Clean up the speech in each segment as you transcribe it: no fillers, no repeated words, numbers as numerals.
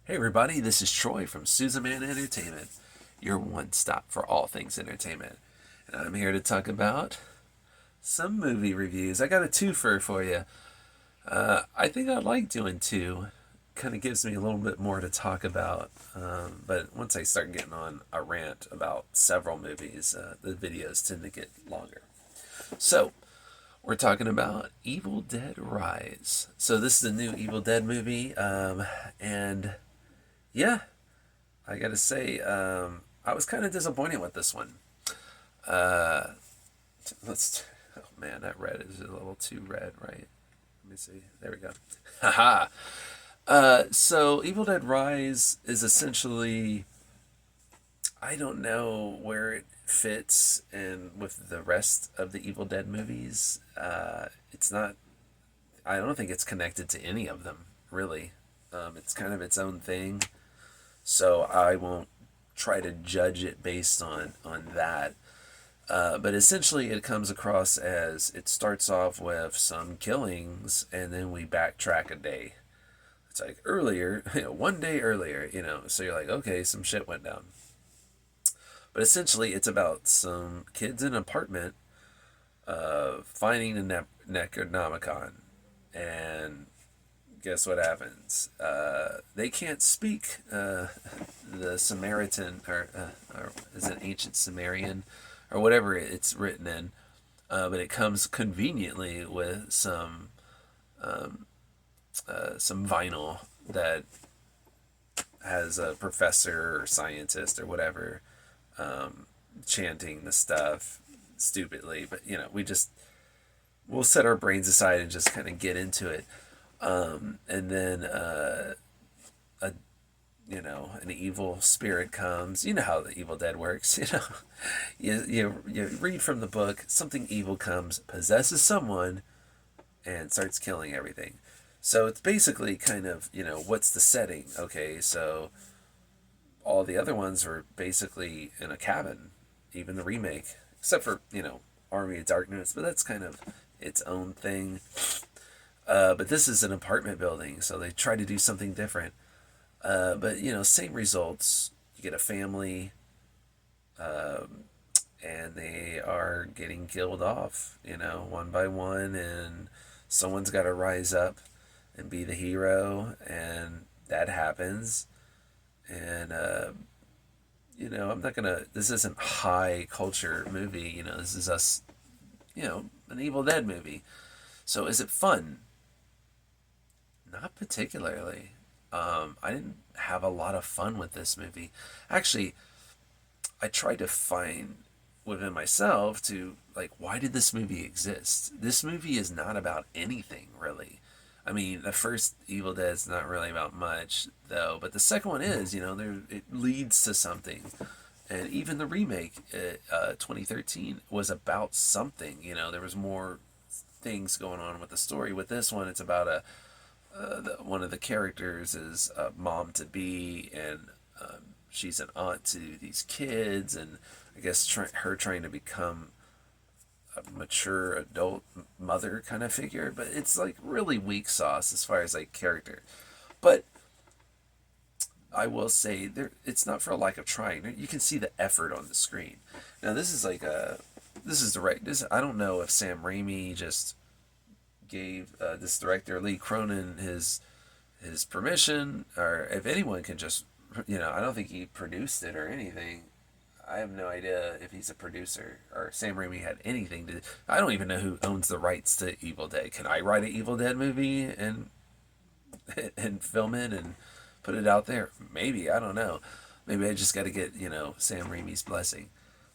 Hey everybody, this is Troy from Suzaman Entertainment, your one stop for all things entertainment. And I'm here to talk about some movie reviews. I got a twofer for you. I think I like doing two. Kind of gives me a little bit more to talk about. But once I start getting on a rant about several movies, the videos tend to get longer. So, we're talking about Evil Dead Rise. So this is the new Evil Dead movie, and yeah, I gotta say, I was kind of disappointed with this one. Uh, let's. Oh man, that red is a little too red, right? Let me see. There we go. Haha. So Evil Dead Rise is essentially, I don't know where it fits in with the rest of the Evil Dead movies. It's not. I don't think it's connected to any of them really. It's kind of its own thing. So I won't try to judge it based on that. But essentially, it comes across as it starts off with some killings, and then we backtrack a day. It's like earlier, one day earlier, So you're like, okay, some shit went down. But essentially, it's about some kids in an apartment finding a Necronomicon, and guess what happens? They can't speak the Samaritan, or is it ancient Sumerian, or whatever it's written in, but it comes conveniently with some vinyl that has a professor or scientist or whatever chanting the stuff stupidly. But we'll set our brains aside and just kind of get into it. And then a an evil spirit comes. You know how the Evil Dead works. You read from the book. Something evil comes, possesses someone, and starts killing everything. So it's basically kind of what's the setting? Okay, so all the other ones were basically in a cabin, even the remake, except for Army of Darkness, but that's kind of its own thing. But this is an apartment building, so they try to do something different. But same results. You get a family, and they are getting killed off, one by one, and someone's got to rise up and be the hero, and that happens. And I'm not gonna. This isn't high culture movie. This is us. An Evil Dead movie. So is it fun? Not particularly. I didn't have a lot of fun with this movie. Actually, I tried to find within myself to, like, why did this movie exist? This movie is not about anything, really. I mean, the first Evil Dead's not really about much, though, but the second one is, it leads to something. And even the remake, 2013, was about something. There was more things going on with the story. With this one, it's about one of the characters is a mom to be, and she's an aunt to these kids, and I guess her trying to become a mature adult mother kind of figure. But it's like really weak sauce as far as like character. But I will say it's not for a lack of trying. You can see the effort on the screen. Now this is like this is the right. I don't know if Sam Raimi just gave this director Lee Cronin his permission, or if anyone can just I don't think he produced it or anything. I have no idea if he's a producer or Sam Raimi had anything to. I don't even know who owns the rights to Evil Dead. Can I write an Evil Dead movie and film it and put it out there? Maybe, I don't know. Maybe I just got to get Sam Raimi's blessing.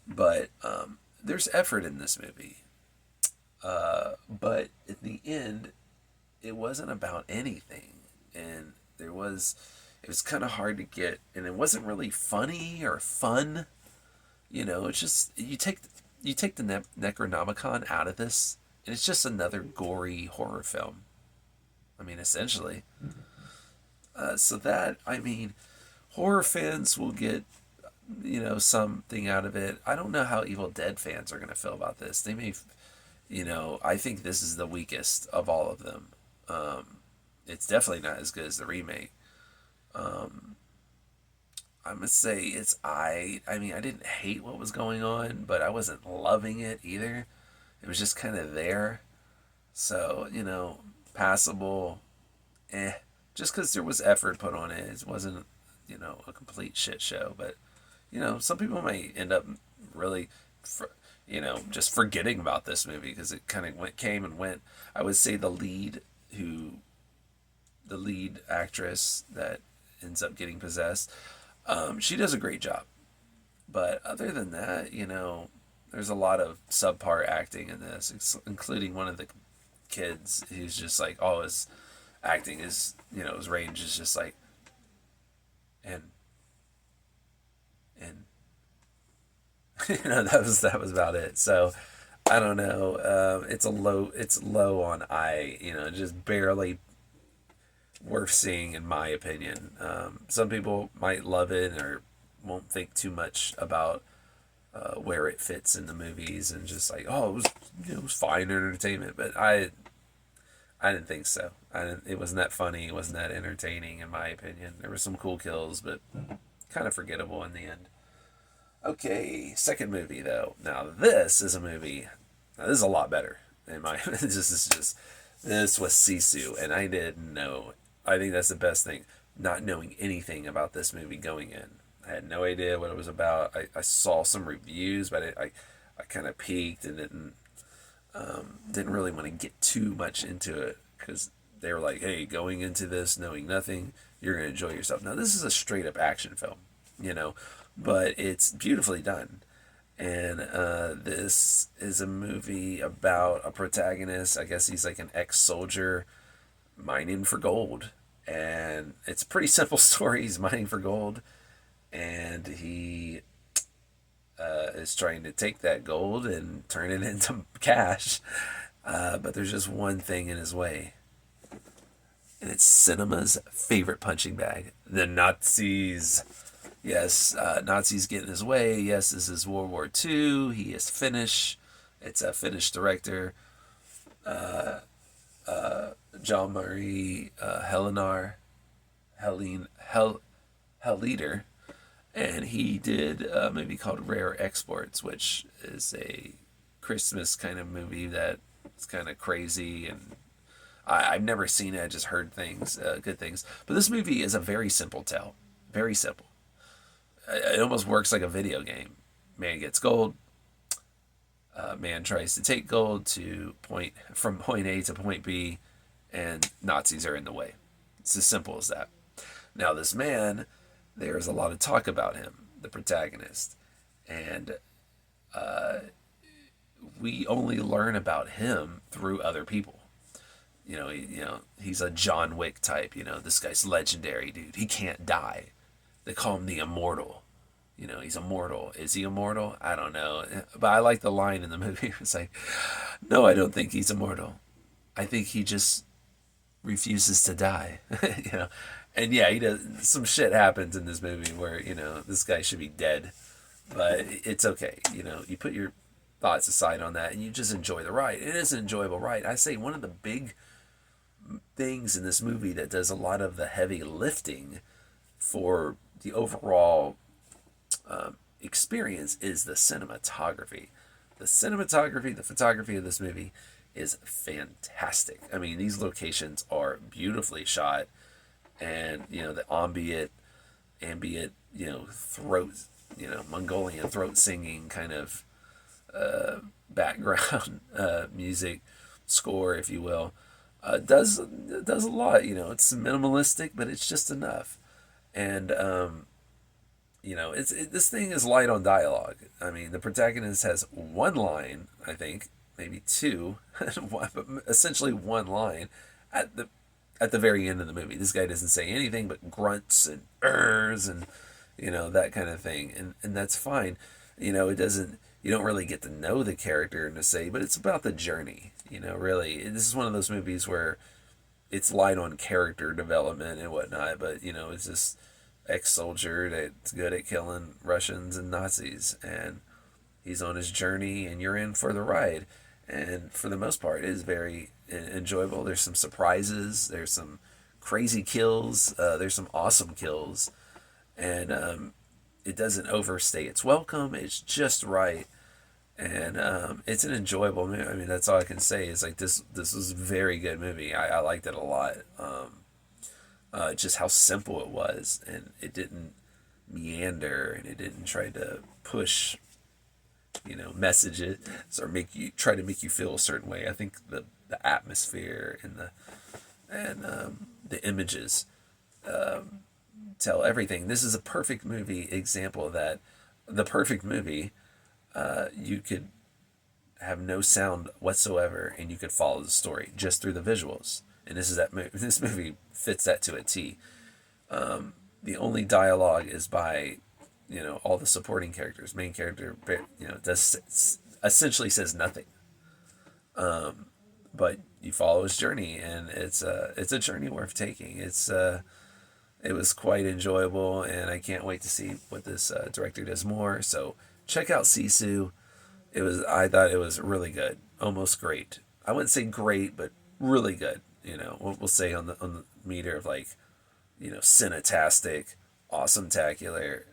But there's effort in this movie. But in the end, it wasn't about anything, and it was kind of hard to get, and it wasn't really funny or fun. It's just you take the Necronomicon out of this, and it's just another gory horror film. I mean, essentially. So that, I mean, horror fans will get something out of it. I don't know how Evil Dead fans are gonna feel about this. They may. I think this is the weakest of all of them. It's definitely not as good as the remake. I must say it's I mean I didn't hate what was going on, but I wasn't loving it either. It was just kind of there. So, passable, eh. Just because there was effort put on it, it wasn't, a complete shit show. But, some people might end up really, just forgetting about this movie because it kind of came and went. I would say the lead actress that ends up getting possessed, she does a great job. But other than that, there's a lot of subpar acting in this, including one of the kids who's just like, all his acting is, his range is just like, and, and, that was about it. So, I don't know. It's low on just barely worth seeing in my opinion. Some people might love it or won't think too much about where it fits in the movies and just like, oh, it was fine entertainment, but I didn't think so. It wasn't that funny. It wasn't that entertaining in my opinion. There were some cool kills, but kind of forgettable in the end. Okay, second movie though. Now this is a movie. Now this is a lot better in my. This was Sisu, and I didn't know. I think that's the best thing. Not knowing anything about this movie going in, I had no idea what it was about. I saw some reviews, but I kind of peeked and didn't really want to get too much into it because they were like, "Hey, going into this knowing nothing, you're gonna enjoy yourself." Now this is a straight up action film, but it's beautifully done. And this is a movie about a protagonist. I guess he's like an ex-soldier mining for gold, and it's a pretty simple story. He's mining for gold, and he is trying to take that gold and turn it into cash. But there's just one thing in his way, and it's cinema's favorite punching bag: the Nazis. Yes, Nazis get in his way. Yes, this is World War II. He is Finnish. It's a Finnish director, John Marie Helenar, Helleater, and he did a movie called Rare Exports, which is a Christmas kind of movie that is kind of crazy, and I've never seen it. I just heard things, good things. But this movie is a very simple tale, very simple. It almost works like a video game. Man gets gold. Man tries to take gold from point A to point B, and Nazis are in the way. It's as simple as that. Now, this man, there's a lot of talk about him, the protagonist, and we only learn about him through other people. He's a John Wick type. This guy's legendary, dude. He can't die. They call him the Immortal. He's immortal. Is he immortal? I don't know. But I like the line in the movie. It's like, no, I don't think he's immortal. I think he just refuses to die. you know. And yeah, he does. Some shit happens in this movie where this guy should be dead, but it's okay. You put your thoughts aside on that, and you just enjoy the ride. It is an enjoyable ride. I say one of the big things in this movie that does a lot of the heavy lifting for the overall experience is the cinematography. The cinematography, the photography of this movie is fantastic. I mean, these locations are beautifully shot, and the ambient, throat, Mongolian throat singing kind of background music score, if you will, does a lot. It's minimalistic, but it's just enough. And this thing is light on dialogue. I mean, the protagonist has one line, I think, maybe two, but essentially one line at the very end of the movie. This guy doesn't say anything but grunts and ers and that kind of thing, and that's fine. It doesn't. You don't really get to know the character and to say, but it's about the journey. Really, this is one of those movies where it's light on character development and whatnot, but it's just ex-soldier that's good at killing Russians and Nazis, and he's on his journey, and you're in for the ride. And for the most part, it is very enjoyable. There's some surprises. There's some crazy kills. There's some awesome kills, and it doesn't overstay its welcome. It's just right, and it's an enjoyable movie. I mean, that's all I can say is like this was a very good movie. I liked it a lot. Just how simple it was, and it didn't meander, and it didn't try to push, messages or try to make you feel a certain way. I think the atmosphere and the images tell everything. This is a perfect movie example of that. The perfect movie, you could have no sound whatsoever, and you could follow the story just through the visuals. And this is that movie. This movie fits that to a T. The only dialogue is by, all the supporting characters. Main character, does essentially says nothing. But you follow his journey, and it's a journey worth taking. It was quite enjoyable, and I can't wait to see what this director does more. So check out Sisu. I thought it was really good, almost great. I wouldn't say great, but really good. We'll say on the meter of like, cinetastic, awesome-tacular,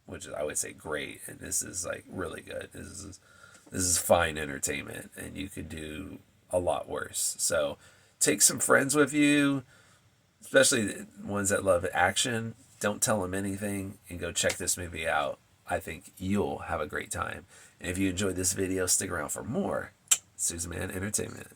which I would say great, and this is like really good. This is fine entertainment, and you could do a lot worse. So take some friends with you, especially the ones that love action. Don't tell them anything, and go check this movie out. I think you'll have a great time. And if you enjoyed this video, stick around for more Susan Man Entertainment.